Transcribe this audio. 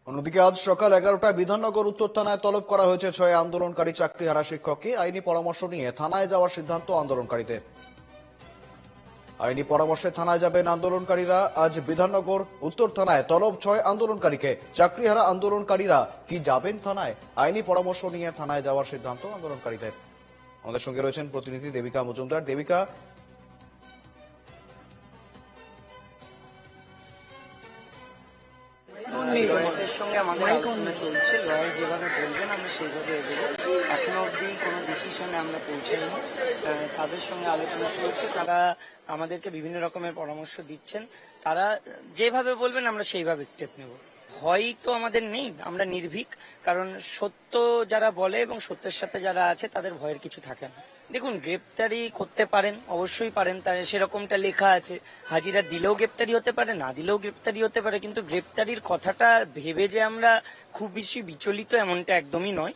অন্যদিকে আজ সকাল 11টায় বিধাননগর উত্তর থানায় তলব করা হয়েছে 6 আন্দোলনকারী চাকরিহারা শিক্ষককে। আইনি পরামর্শ নিয়ে থানায় যাওয়ার সিদ্ধান্ত আন্দোলনকারীদের। আইনি পরামর্শে থানায় যাবেন আন্দোলনকারীরা। আজ বিধাননগর উত্তর থানায় তলব 6 আন্দোলনকারীকে। চাকরিহারা আন্দোলনকারীরা কি যাবেন থানায়? আইনি পরামর্শ নিয়ে থানায় যাওয়ার সিদ্ধান্ত আন্দোলনকারীদের। আমাদের সঙ্গে রয়েছেন প্রতিনিধি দেবিকা মজুমদার। দেবিকা, লয়ের সঙ্গে আমাদের আলোচনা চলছে। লয়ার যেভাবে বলবেন আমরা সেইভাবে এগোবো। এখনো অবধি কোনো ডিসিশনে আমরা পৌঁছাইনি। তাদের সঙ্গে আলোচনা চলছে, তারা আমাদেরকে বিভিন্ন রকমের পরামর্শ দিচ্ছেন। তারা যেভাবে বলবেন আমরা সেইভাবে স্টেপ নেব। ভয় তো আমাদের নেই, আমরা নির্ভীক, কারণ সত্য যারা বলে এবং সত্যের সাথে যারা আছে তাদের ভয়ের কিছু থাকে না। দেখুন, গ্রেপ্তারি করতে পারেন, অবশ্যই পারেন, তাই সেরকমটা লেখা আছে। হাজিরা দিলেও গ্রেপ্তারি হতে পারে, না দিলেও গ্রেপ্তারি হতে পারে, কিন্তু গ্রেপ্তারির কথাটা ভেবে যে আমরা খুব বেশি বিচলিত এমনটা একদমই নয়।